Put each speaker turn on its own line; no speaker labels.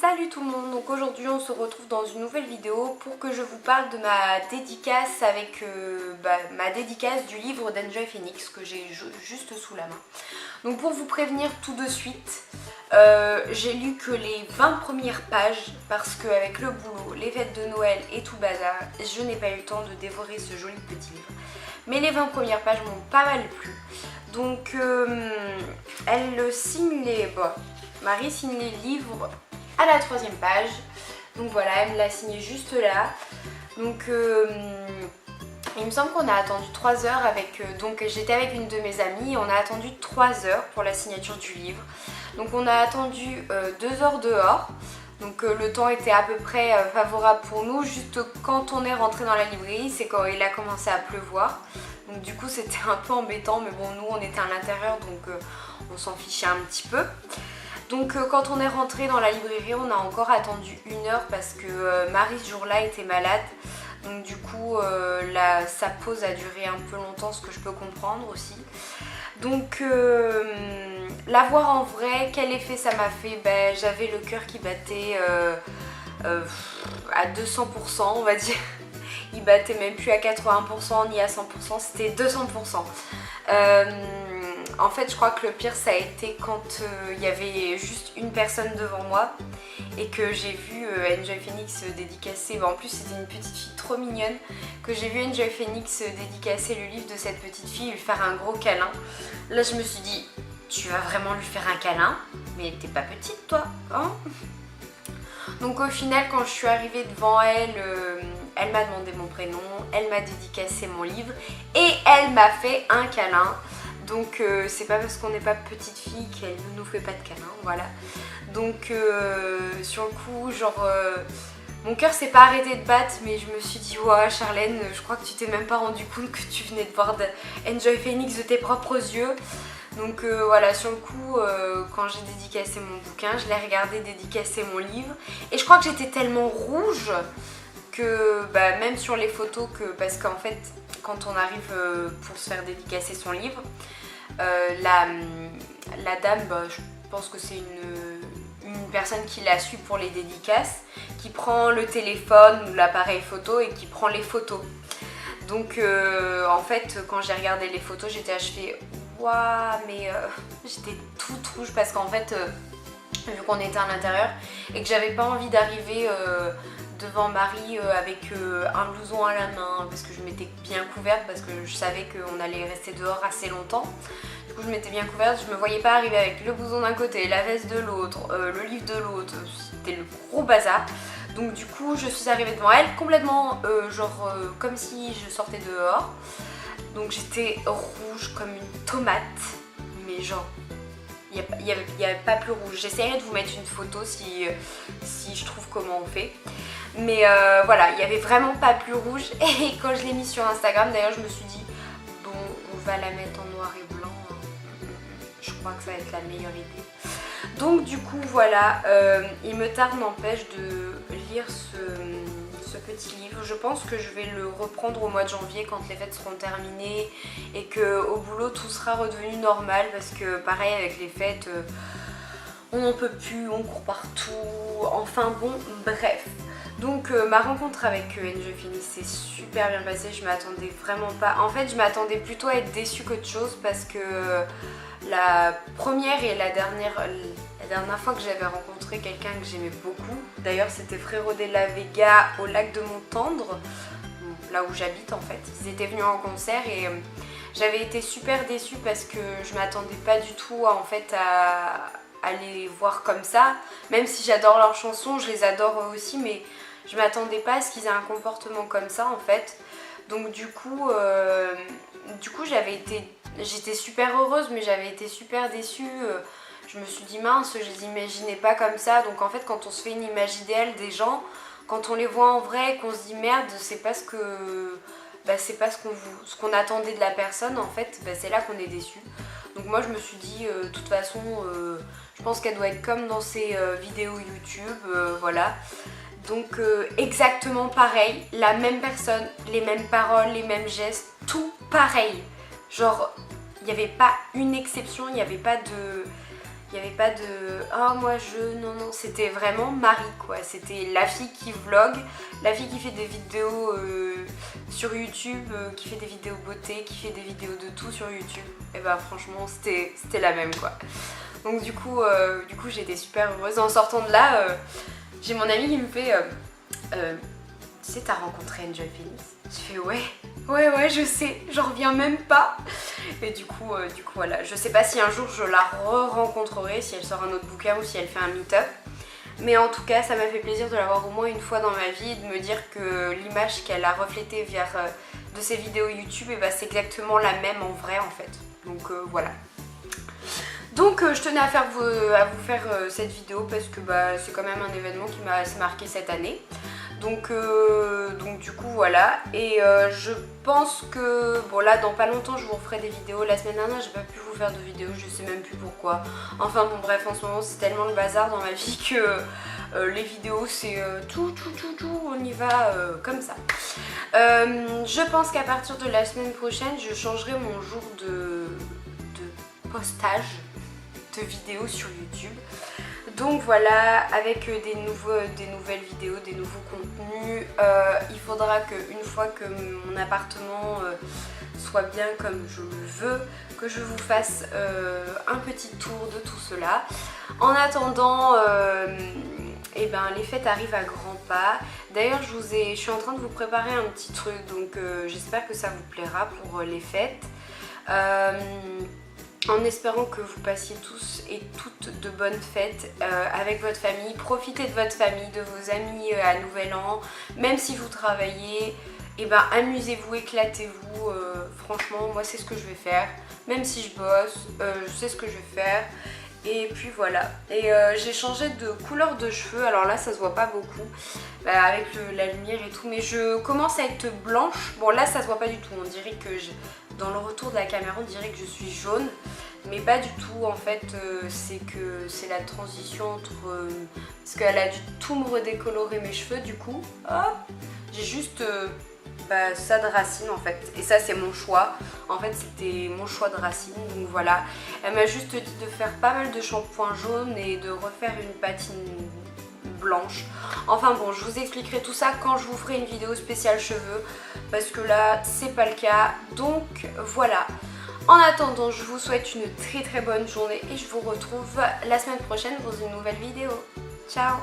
Salut tout le monde, donc aujourd'hui on se retrouve dans une nouvelle vidéo pour que je vous parle de ma dédicace avec ma dédicace du livre d'Enjoy Phoenix que j'ai juste sous la main. Donc pour vous prévenir tout de suite, j'ai lu que les 20 premières pages parce qu'avec le boulot, les fêtes de Noël et tout bazar, je n'ai pas eu le temps de dévorer ce joli petit livre. Mais les 20 premières pages m'ont pas mal plu. Donc elle signe les... Bon, Marie signe les livres à la 3e page, donc voilà, elle me l'a signé juste là. Donc il me semble qu'on a attendu 3 heures avec, donc j'étais avec une de mes amies et on a attendu 3 heures pour la signature du livre. Donc on a attendu 2 heures dehors, donc le temps était à peu près favorable pour nous. Juste quand on est rentré dans la librairie, c'est quand il a commencé à pleuvoir. Donc du coup c'était un peu embêtant, mais bon, nous on était à l'intérieur, donc on s'en fichait un petit peu. Donc quand on est rentré dans la librairie, on a encore attendu 1 heure parce que Marie ce jour-là était malade. Donc du coup sa pause a duré un peu longtemps, ce que je peux comprendre aussi. Donc la voir en vrai, quel effet ça m'a fait? J'avais le cœur qui battait à 200%, on va dire. Il battait même plus à 80% ni à 100%, c'était 200%. En fait je crois que le pire ça a été quand il y avait juste une personne devant moi et que j'ai vu Enjoy Phoenix dédicacer, en plus c'était une petite fille trop mignonne, que j'ai vu Enjoy Phoenix dédicacer le livre de cette petite fille, lui faire un gros câlin. Là je me suis dit, tu vas vraiment lui faire un câlin? Mais t'es pas petite toi, hein? Donc au final quand je suis arrivée devant elle, elle m'a demandé mon prénom, elle m'a dédicacé mon livre et elle m'a fait un câlin. Donc c'est pas parce qu'on n'est pas petite fille qu'elle ne nous fait pas de câlin, voilà. Donc sur le coup, genre mon cœur s'est pas arrêté de battre, mais je me suis dit ouais Charlène, je crois que tu t'es même pas rendu compte que tu venais de voir Enjoy Phoenix de tes propres yeux. Donc voilà, sur le coup, quand j'ai dédicacé mon bouquin, je l'ai regardé dédicacer mon livre. Et je crois que j'étais tellement rouge que même sur les photos, parce qu'en fait, quand on arrive pour se faire dédicacer son livre, la dame, je pense que c'est une personne qui la suit pour les dédicaces, qui prend le téléphone ou l'appareil photo et qui prend les photos. Donc en fait, quand j'ai regardé les photos, j'étais achevée. Waouh, mais j'étais toute rouge parce qu'en fait, vu qu'on était à l'intérieur et que j'avais pas envie d'arriver devant Marie avec un blouson à la main parce que je m'étais bien couverte parce que je savais qu'on allait rester dehors assez longtemps. Du coup, je m'étais bien couverte, je me voyais pas arriver avec le blouson d'un côté, la veste de l'autre, le livre de l'autre, c'était le gros bazar. Donc du coup, je suis arrivée devant elle complètement comme si je sortais dehors. Donc j'étais rouge comme une tomate, mais genre, il n'y avait pas plus rouge. J'essaierai de vous mettre une photo si je trouve comment on fait. Mais voilà, il n'y avait vraiment pas plus rouge. Et quand je l'ai mis sur Instagram, d'ailleurs, je me suis dit, bon, on va la mettre en noir et blanc. Je crois que ça va être la meilleure idée. Donc du coup, voilà, il me tarde, n'empêche, de lire ce petit livre. Je pense que je vais le reprendre au mois de janvier quand les fêtes seront terminées et qu'au boulot tout sera redevenu normal parce que pareil avec les fêtes, on n'en peut plus, on court partout, enfin bon, bref. Donc ma rencontre avec Enjoy Phoenix s'est super bien passée, je m'attendais vraiment pas. En fait je m'attendais plutôt à être déçue qu'autre chose parce que la première et la dernière fois que j'avais rencontré quelqu'un que j'aimais beaucoup, d'ailleurs c'était Frérot de la Vega au lac de Montendre, là où j'habite en fait, ils étaient venus en concert et j'avais été super déçue parce que je m'attendais pas du tout à les voir comme ça, même si j'adore leurs chansons, je les adore eux aussi, mais je m'attendais pas à ce qu'ils aient un comportement comme ça en fait. Donc du coup j'étais super heureuse mais j'avais été super déçue. Je me suis dit mince, je les imaginais pas comme ça. Donc en fait quand on se fait une image idéale des gens, quand on les voit en vrai, qu'on se dit merde, c'est pas ce qu'on attendait de la personne en fait, c'est là qu'on est déçu. Donc moi je me suis dit de toute façon je pense qu'elle doit être comme dans ses vidéos YouTube, voilà. Donc exactement pareil, la même personne, les mêmes paroles, les mêmes gestes, tout pareil. Genre il n'y avait pas une exception, il n'y avait pas de... Il n'y avait pas de ah moi je, non non, c'était vraiment Marie quoi, c'était la fille qui vlog, la fille qui fait des vidéos sur YouTube, qui fait des vidéos beauté, qui fait des vidéos de tout sur YouTube. Et bah franchement c'était la même quoi. Donc du coup j'étais super heureuse. En sortant de là, j'ai mon amie qui me fait tu sais t'as rencontré Angel Phoenix? Je fais ouais je sais, j'en reviens même pas. Et du coup voilà, je sais pas si un jour je la re-rencontrerai, si elle sort un autre bouquin ou si elle fait un meet-up. Mais en tout cas ça m'a fait plaisir de la voir au moins une fois dans ma vie et de me dire que l'image qu'elle a reflétée de ses vidéos YouTube, et bah, c'est exactement la même en vrai en fait. Donc voilà. Donc je tenais à vous faire cette vidéo parce que bah, c'est quand même un événement qui m'a assez marqué cette année. Donc du coup voilà, et je pense que bon là dans pas longtemps je vous referai des vidéos. La semaine dernière j'ai pas pu vous faire de vidéos, je sais même plus pourquoi. Enfin bon bref, en ce moment c'est tellement le bazar dans ma vie que les vidéos c'est tout, on y va comme ça. Je pense qu'à partir de la semaine prochaine je changerai mon jour de postage de vidéos sur YouTube. Donc voilà, avec des nouvelles vidéos, des nouveaux contenus, il faudra qu'une fois que mon appartement soit bien comme je le veux, que je vous fasse un petit tour de tout cela. En attendant, eh ben, les fêtes arrivent à grands pas. D'ailleurs je suis en train de vous préparer un petit truc, donc j'espère que ça vous plaira pour les fêtes. En espérant que vous passiez tous et toutes de bonnes fêtes avec votre famille. Profitez de votre famille, de vos amis à Nouvel An. Même si vous travaillez, et ben amusez-vous, éclatez-vous. Franchement, moi c'est ce que je vais faire. Même si je bosse, je sais ce que je vais faire. Et puis voilà. Et j'ai changé de couleur de cheveux. Alors là ça se voit pas beaucoup avec la lumière et tout. Mais je commence à être blanche. Bon là ça se voit pas du tout. On dirait que dans le retour de la caméra on dirait que je suis jaune. Mais pas du tout en fait. C'est la transition entre... parce qu'elle a dû tout me redécolorer mes cheveux du coup. Hop, j'ai juste... ça de racine en fait, et ça c'est mon choix, en fait c'était mon choix de racine, donc voilà. Elle m'a juste dit de faire pas mal de shampoing jaune et de refaire une patine blanche. Enfin bon, je vous expliquerai tout ça quand je vous ferai une vidéo spéciale cheveux, parce que là c'est pas le cas, donc voilà. En attendant, je vous souhaite une très bonne journée et je vous retrouve la semaine prochaine dans une nouvelle vidéo. Ciao!